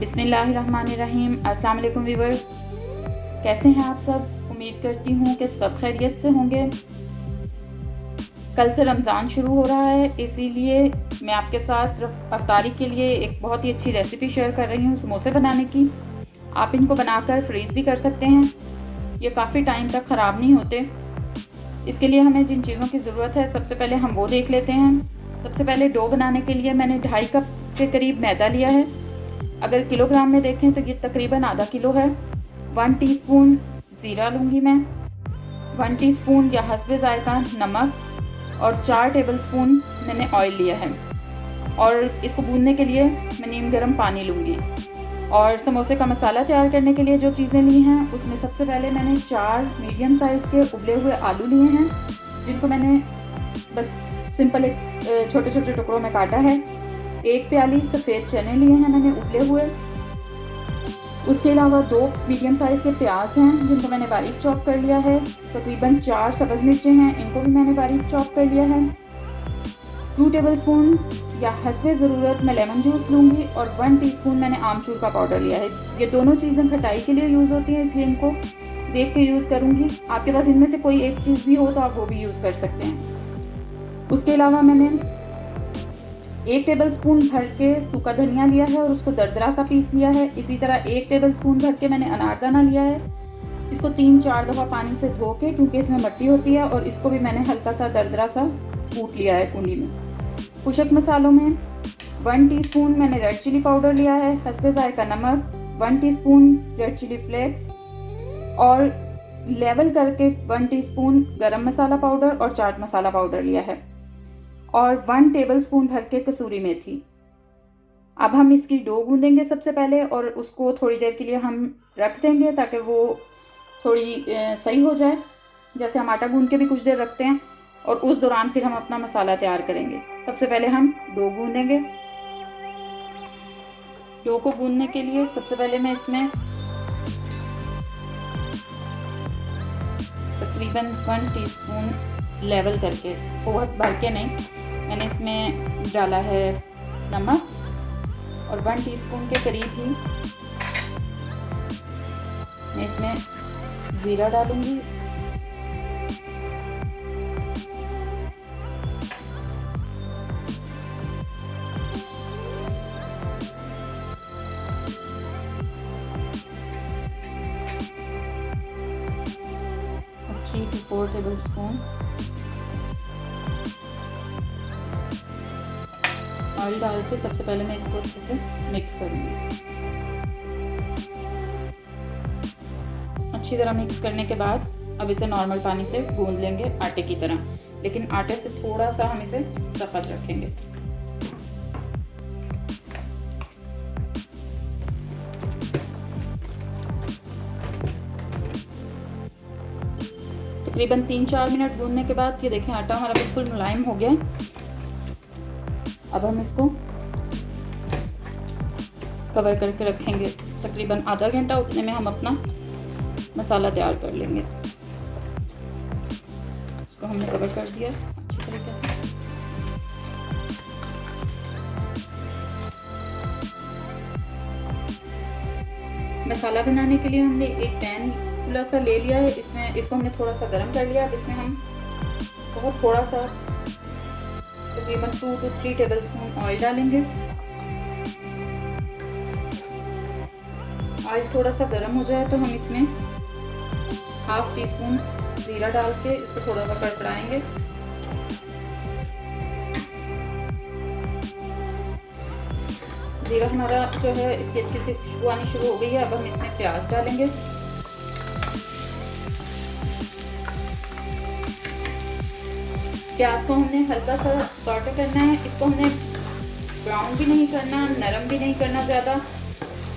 बिस्मिल्लाहिर्रहमानिर्रहीम। अस्सलाम वालेकुम व्यूअर्स, कैसे हैं आप सब? उम्मीद करती हूँ कि सब खैरियत से होंगे। कल से रमज़ान शुरू हो रहा है, इसीलिए मैं आपके साथ अफ्तारी के लिए एक बहुत ही अच्छी रेसिपी शेयर कर रही हूँ समोसे बनाने की। आप इनको बनाकर फ्रीज़ भी कर सकते हैं, ये काफ़ी टाइम तक ख़राब नहीं होते। इसके लिए हमें जिन चीज़ों की ज़रूरत है सबसे पहले हम वो देख लेते हैं। सबसे पहले डो बनाने के लिए मैंने 2.5 कप के करीब मैदा लिया है। अगर किलोग्राम में देखें तो ये तकरीबन आधा किलो है। 1 टीस्पून ज़ीरा लूँगी मैं, 1 टीस्पून या हस्बे ज़ायका नमक और 4 टेबलस्पून मैंने ऑयल लिया है। और इसको भूनने के लिए मैं नीम गर्म पानी लूँगी। और समोसे का मसाला तैयार करने के लिए जो चीज़ें ली हैं उसमें सबसे पहले मैंने 4 मीडियम साइज़ के उबले हुए आलू लिए हैं, जिनको मैंने बस सिंपल एक छोटे छोटे टुकड़ों में काटा है। 1 प्याली सफ़ेद चने लिए हैं मैंने उबले हुए। उसके अलावा 2 मीडियम साइज़ के प्याज हैं जिनको मैंने बारीक चॉप कर लिया है। तकरीबन 4 सब्ज़ मिर्चें हैं, इनको भी मैंने बारीक चॉप कर लिया है। 2 टेबलस्पून या हस्बे ज़रूरत मैं लेमन जूस लूँगी और 1 टीस्पून मैंने आमचूर का पाउडर लिया है। ये दोनों चीज़ें खटाई के लिए यूज़ होती हैं, इसलिए इनको देख के यूज़ करूँगी। आपके पास इनमें से कोई एक चीज़ भी हो तो आप वो भी यूज़ कर सकते हैं। उसके अलावा मैंने 1 टेबलस्पून भर के सूखा धनिया लिया है और उसको दरदरा सा पीस लिया है। इसी तरह 1 टेबलस्पून भर के मैंने अनारदाना लिया है। इसको 3-4 दफ़ा पानी से धो के, क्योंकि इसमें मिट्टी होती है, और इसको भी मैंने हल्का सा दरदरा सा कूट लिया है कूंडी में। खुशक मसालों में 1 टीस्पून मैंने रेड चिली पाउडर लिया है, हस्बे ज़ायका नमक, 1 टीस्पून रेड चिली फ्लेक्स और लेवल करके 1 टीस्पून गरम मसाला पाउडर और चाट मसाला पाउडर लिया है और 1 टेबलस्पून भर के कसूरी मेथी। अब हम इसकी डो गूंदेंगे सबसे पहले और उसको थोड़ी देर के लिए हम रख देंगे ताकि वो थोड़ी सही हो जाए, जैसे हम आटा गूंद के भी कुछ देर रखते हैं। और उस दौरान फिर हम अपना मसाला तैयार करेंगे। सबसे पहले हम डो गूंदेंगे। डो को गूंदने के लिए सबसे पहले मैं इसमें तकरीबन 1 टीस्पून लेवल करके, बहुत भर के नहीं, मैंने इसमें डाला है नमक और 1 टीस्पून के करीब ही मैं इसमें ज़ीरा डालूंगी। और 3 to 4 टेबलस्पून ऑयल डाल के सबसे पहले मैं इसको अच्छे से मिक्स करूँगी। अच्छी तरह मिक्स करने के बाद अब इसे नॉर्मल पानी से गूंद लेंगे आटे की तरह, लेकिन आटे से थोड़ा सा हम इसे सख्त रखेंगे। तकरीबन 3-4 मिनट गूंदने के बाद ये देखें आटा हमारा बिल्कुल मुलायम हो गया। अब हम इसको कवर करके रखेंगे तकरीबन आधा घंटा। उतने में हम अपना मसाला तैयार कर लेंगे। इसको हमने कवर कर दिया अच्छी तरीके से। मसाला बनाने के लिए हमने एक पैन खुला सा ले लिया है। इसको हमने थोड़ा सा गर्म कर लिया। अब इसमें हम बहुत थोड़ा सा तकरीबन 2 to 3 टेबलस्पून ऑयल डालेंगे। ऑयल थोड़ा सा गर्म हो जाए तो हम इसमें 1/2 टीस्पून ज़ीरा डाल के इसको थोड़ा सा कड़कड़ाएंगे। ज़ीरा हमारा जो है इसकी अच्छी सी खुशबू आनी शुरू हो गई है। अब हम इसमें प्याज डालेंगे। प्याज को हमने हल्का सा सॉटे करना है। इसको हमने ब्राउन भी नहीं करना, नरम भी नहीं करना ज़्यादा।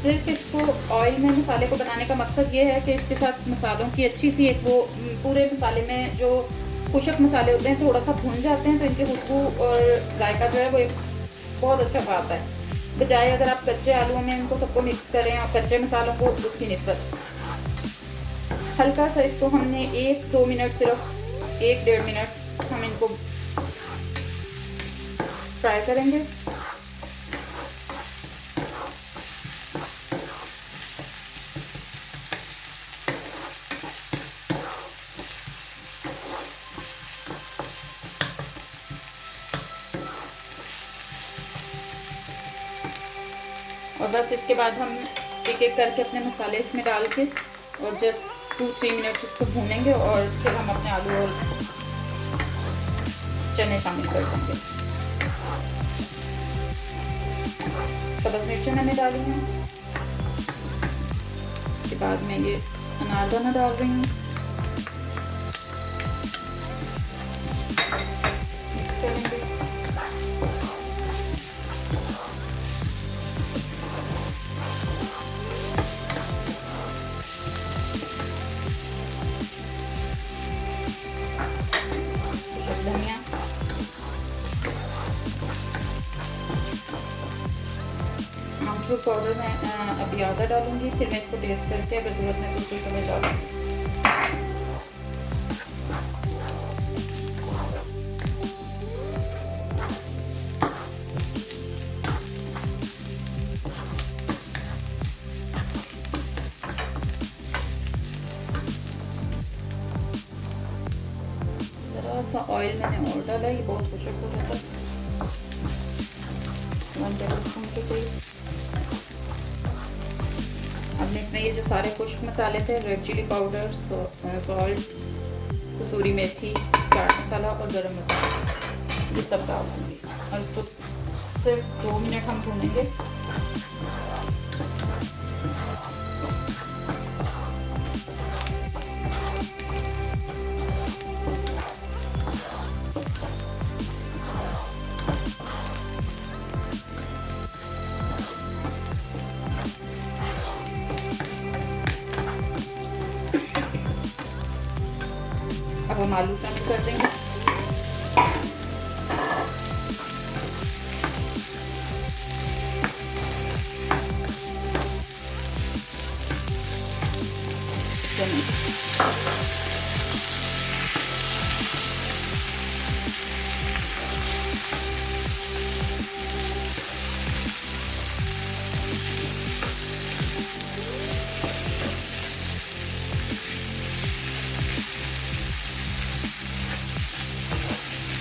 सिर्फ इसको ऑयल में मसाले को बनाने का मकसद ये है कि इसके साथ मसालों की अच्छी सी एक वो पूरे मसाले में जो खुशक मसाले होते हैं थोड़ा सा भुन जाते हैं तो इनकी खुशबू और जायका जो है वो एक बहुत अच्छा आता है। बजाय अगर आप कच्चे आलूओं में इनको सबको मिक्स करें और कच्चे मसालों को, उसकी निस्बत हल्का सा इसको हमने 1-2 मिनट, सिर्फ 1-1.5 मिनट हम इनको फ्राई करेंगे। और बस इसके बाद हम एक एक करके अपने मसाले इसमें डाल के और जस्ट 2-3 मिनट इसको भूनेंगे और फिर हम अपने आलू और चने शामिल कर देंगे। सब्ज़ मिर्चें मैंने डाली हैं। उसके बाद मैं ये अनारदाना डाल रही हूँ। मिक्स करेंगे। धनिया, आमचूर पाउडर मैं अभी आधा डालूंगी, फिर मैं इसको टेस्ट करके अगर ज़रूरत महसूस हुई तो मैं डालूंगी। ज़रा सा ऑयल मैंने और डाला, ये बहुत खुशक हो जाता है। 1 टेबलस्पून के करीब। अब मैं इसमें ये जो सारे खुश्क मसाले थे, रेड चिली पाउडर, सॉल्ट, कसूरी मेथी, चाट मसाला और गरम मसाला, ये सब डाल दूँगी और इसको सिर्फ 2 मिनट हम भूनेंगे। अब हम आलू शामिल कर देंगे।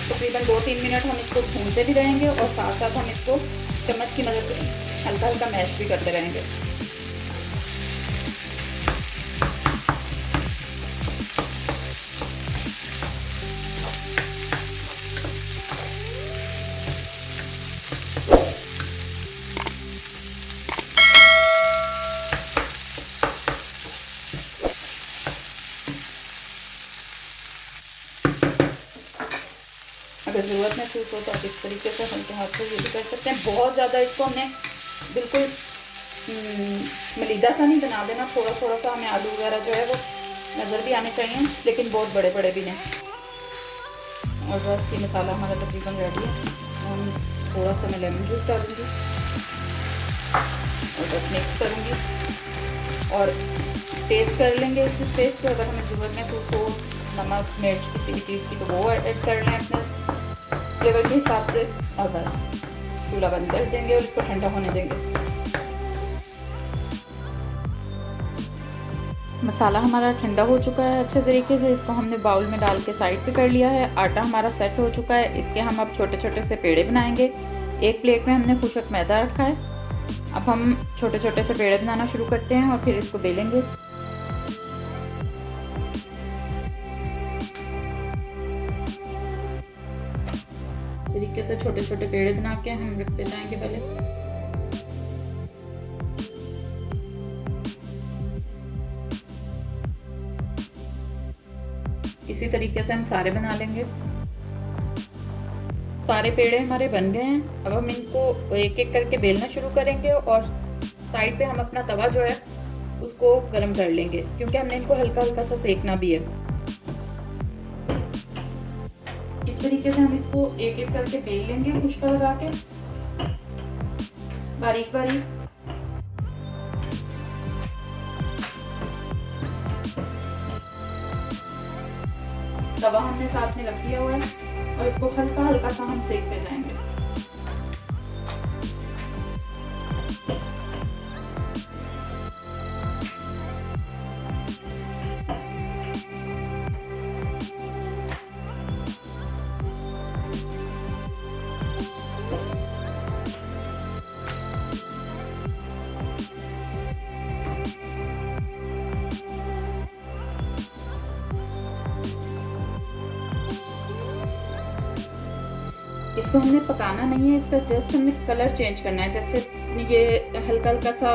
तकरीबन 2-3 मिनट हम इसको भूनते भी रहेंगे और साथ साथ हम इसको चम्मच की मदद से हल्का हल्का मैश भी करते रहेंगे। अगर ज़रूरत महसूस हो तो आप इस तरीके से हल्के हाथ से ये भी कर सकते हैं। बहुत ज़्यादा इसको हमने बिल्कुल मलीदा सा नहीं बना देना, थोड़ा थोड़ा सा हमें आलू वगैरह जो है वो नज़र भी आने चाहिए, लेकिन बहुत बड़े बड़े भी नहीं। और बस ये मसाला हमारा तकरीबन रेडी है। हम थोड़ा सा मैं लेमन जूस डालूँगी और बस मिक्स करूँगी और टेस्ट कर लेंगे इस स्टेज पर। अगर हमें ज़रूरत महसूस हो नमक मिर्च किसी भी चीज़ की तो वो ऐड कर लें अपने फ्लेवर के हिसाब से, और बस चूल्हा बंद कर देंगे और इसको ठंडा होने देंगे। मसाला हमारा ठंडा हो चुका है अच्छे तरीके से। इसको हमने बाउल में डाल के साइड पे कर लिया है। आटा हमारा सेट हो चुका है। इसके हम अब छोटे छोटे से पेड़े बनाएंगे। एक प्लेट में हमने खुशक मैदा रखा है। अब हम छोटे छोटे से पेड़े बनाना शुरू करते हैं और फिर इसको बेलेंगे। इस तरीके से छोटे छोटे पेड़े बना के हम रखते जाएंगे पहले। इसी तरीके से हम सारे बना लेंगे। सारे पेड़े हमारे बन गए हैं। अब हम इनको एक एक करके बेलना शुरू करेंगे और साइड पे हम अपना तवा जो है उसको गर्म कर लेंगे, क्योंकि हमने इनको हल्का हल्का सा सेकना भी है। इस तरीके से हम इसको एक एक करके बेल लेंगे खुशका लगा के बारीक बारीक। तवा हमने साथ में रख दिया हुआ है और इसको हल्का हल्का सा हम सेकते जाएंगे। इसको हमने पकाना नहीं है, इसका जस्ट हमने कलर चेंज करना है। जैसे ये हल्का हल्का सा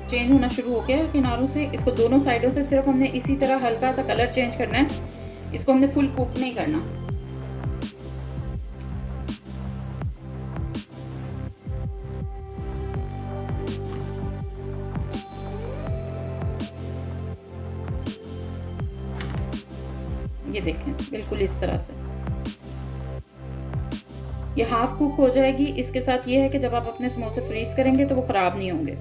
चेंज होना शुरू हो गया है किनारों से, इसको दोनों साइडों से सिर्फ हमने इसी तरह हल्का सा कलर चेंज करना है। इसको हमने फुल कुक नहीं करना। ये देखें बिल्कुल इस तरह से ये हाफ कुक हो जाएगी। इसके साथ ये है कि जब आप अपने समोसे फ्रीज करेंगे तो वो ख़राब नहीं होंगे।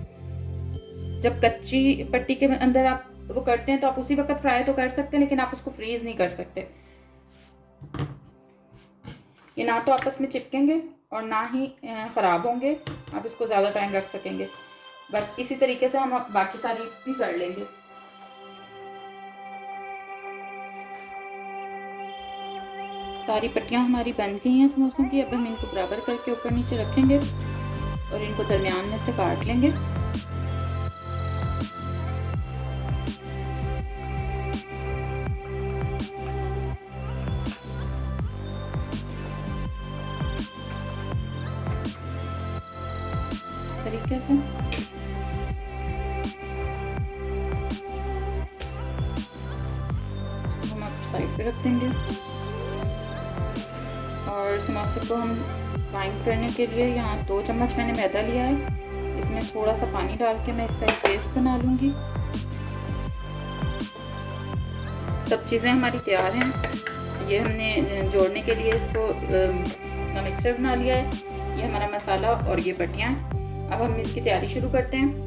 जब कच्ची पट्टी के अंदर आप वो करते हैं तो आप उसी वक्त फ्राई तो कर सकते हैं, लेकिन आप उसको फ्रीज नहीं कर सकते। ये ना तो आपस में चिपकेंगे और ना ही ख़राब होंगे, आप इसको ज़्यादा टाइम रख सकेंगे। बस इसी तरीके से हम बाकी सारी भी कर लेंगे। सारी पट्टियाँ हमारी बन गई हैं समोसों की। अब हम इनको बराबर करके ऊपर नीचे रखेंगे और इनको दरमियान में से काट लेंगे। इस तरीके से इसको हम अब साइड पे रख देंगे। और समोसे को हम बाइंड करने के लिए यहाँ 2 चम्मच मैंने मैदा लिया है। इसमें थोड़ा सा पानी डाल के मैं इसका एक पेस्ट बना लूँगी। सब चीज़ें हमारी तैयार हैं। ये हमने जोड़ने के लिए इसको मिक्सचर बना लिया है। ये हमारा मसाला और ये पट्टियाँ। अब हम इसकी तैयारी शुरू करते हैं।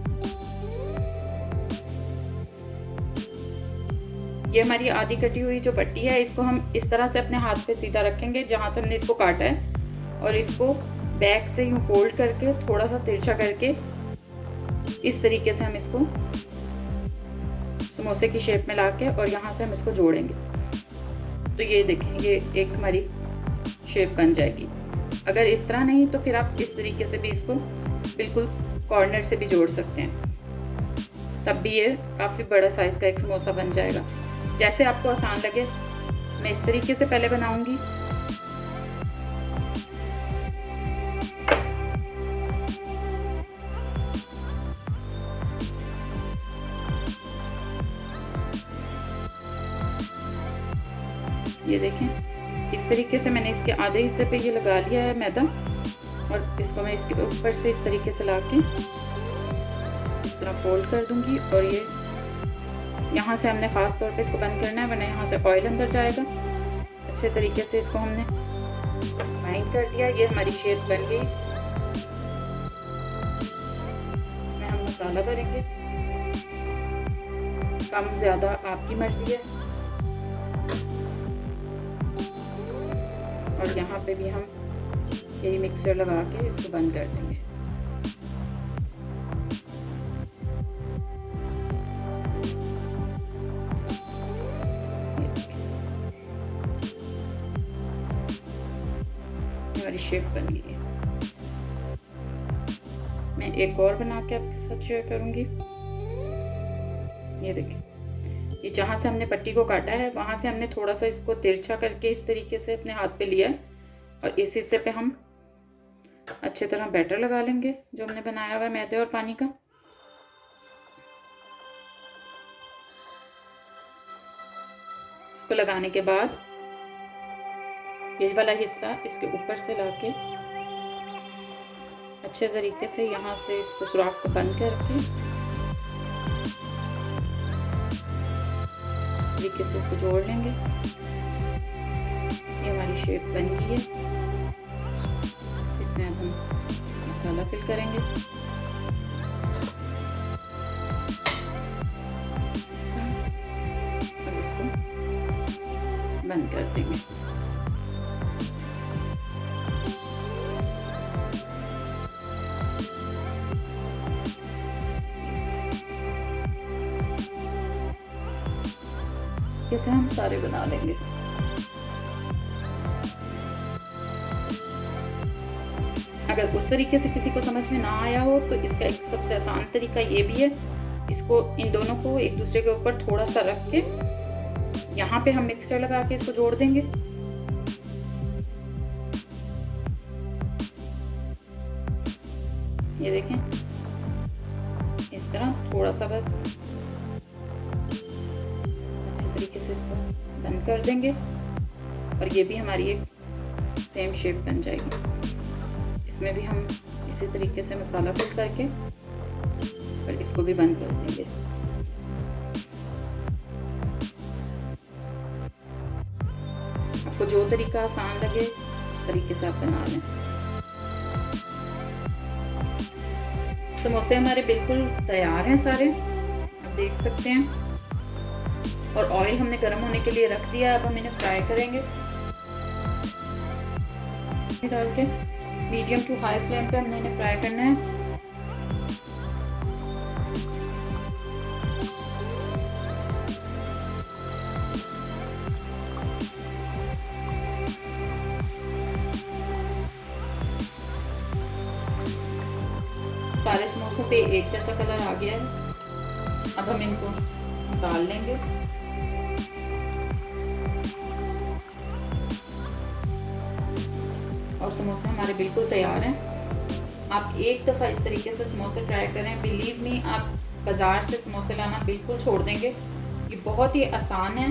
ये हमारी आधी कटी हुई जो पट्टी है, इसको हम इस तरह से अपने हाथ पे सीधा रखेंगे जहाँ से हमने इसको काटा है, और इसको बैक से यूँ फोल्ड करके थोड़ा सा तिरछा करके इस तरीके से हम इसको समोसे की शेप में लाके और यहाँ से हम इसको जोड़ेंगे। तो ये देखें, ये एक हमारी शेप बन जाएगी। अगर इस तरह नहीं तो फिर आप इस तरीके से भी इसको बिल्कुल कॉर्नर से भी जोड़ सकते हैं, तब भी ये काफ़ी बड़ा साइज़ का एक समोसा बन जाएगा। जैसे आपको आसान लगे। मैं इस तरीके से पहले बनाऊंगी। ये देखें, इस तरीके से मैंने इसके आधे हिस्से पे ये लगा लिया है मैदा, और इसको मैं इसके ऊपर से इस तरीके से लाके इस तरह फोल्ड कर दूंगी। और ये यहाँ से हमने ख़ास तौर पे इसको बंद करना है, वरना यहाँ से ऑयल अंदर जाएगा। अच्छे तरीके से इसको हमने बाइंड कर दिया। ये हमारी शेप बन गई। इसमें हम मसाला भरेंगे, कम ज़्यादा आपकी मर्ज़ी है। और यहाँ पे भी हम यही मिक्सचर लगा के इसको बंद कर देंगे। हमारी शेप बन गई है। मैं एक और बना के आपके साथ शेयर करूंगी। ये देखिए, ये जहाँ से हमने पट्टी को काटा है वहाँ से हमने थोड़ा सा इसको तिरछा करके इस तरीके से अपने हाथ पे लिया है, और इस हिस्से पे हम अच्छे तरह बैटर लगा लेंगे जो हमने बनाया हुआ है मैदे और पानी का। इसको लगाने के बाद ये वाला हिस्सा इसके ऊपर से लाके अच्छे तरीके से यहाँ से इसको सुराख को बंद करके इस तरीके से इसको जोड़ लेंगे। ये हमारी शेप बन गई है। इसमें अब हम मसाला फिल करेंगे। और इसको बंद कर देंगे। जैसे हम सारे बना लेंगे। अगर उस तरीके से किसी को समझ में ना आया हो तो इसका एक सबसे आसान तरीका ये भी है, इसको इन दोनों को एक दूसरे के ऊपर थोड़ा सा रख के यहाँ पे हम मिक्सचर लगा के इसको जोड़ देंगे। ये देखें, इस तरह थोड़ा सा बस अच्छे तरीके से इसको बंद कर देंगे और ये भी हमारी एक सेम शेप बन जाएगी। इसमें भी हम इसी तरीके से मसाला फिल करके और इसको भी बंद कर देंगे। आपको जो तरीका आसान लगे उस तरीके से आप बना लें। समोसे हमारे बिल्कुल तैयार हैं सारे, आप देख सकते हैं। और ऑयल हमने गर्म होने के लिए रख दिया, अब हम इन्हें फ्राई करेंगे। डाल के मीडियम टू हाई फ्लेम पे हमने इन्हें फ्राई करना है। सारे समोसों पे एक जैसा कलर आ गया है। अब हम इनको निकाल लेंगे। और समोसे हमारे बिल्कुल तैयार हैं। आप एक दफ़ा इस तरीके से समोसे ट्राई करें, बिलीव मी आप बाज़ार से समोसे लाना बिल्कुल छोड़ देंगे। ये बहुत ही आसान है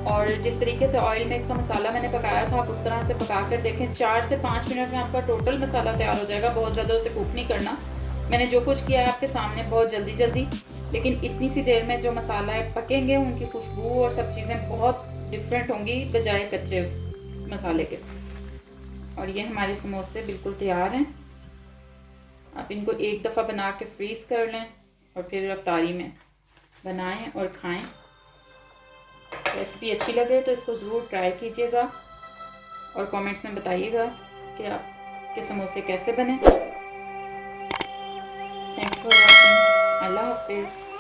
और जिस तरीके से ऑयल में इसका मसाला मैंने पकाया था, आप उस तरह से पका कर देखें। 4 से 5 मिनट में आपका टोटल मसाला तैयार हो जाएगा। बहुत ज़्यादा उसे कुक नहीं करना। मैंने जो कुछ किया है आपके सामने बहुत जल्दी, लेकिन इतनी सी देर में जो मसाला पकेंगे उनकी खुशबू और सब चीज़ें बहुत डिफरेंट होंगी बजाय कच्चे उस मसाले के। और ये हमारे समोसे बिल्कुल तैयार हैं। आप इनको एक दफ़ा बना के फ्रीज़ कर लें और फिर अफ्तारी में बनाएं और खाएं। रेसिपी अच्छी लगे तो इसको ज़रूर ट्राई कीजिएगा और कमेंट्स में बताइएगा कि आपके समोसे कैसे बने। Thanks for watching. अल्लाह हाफिज़।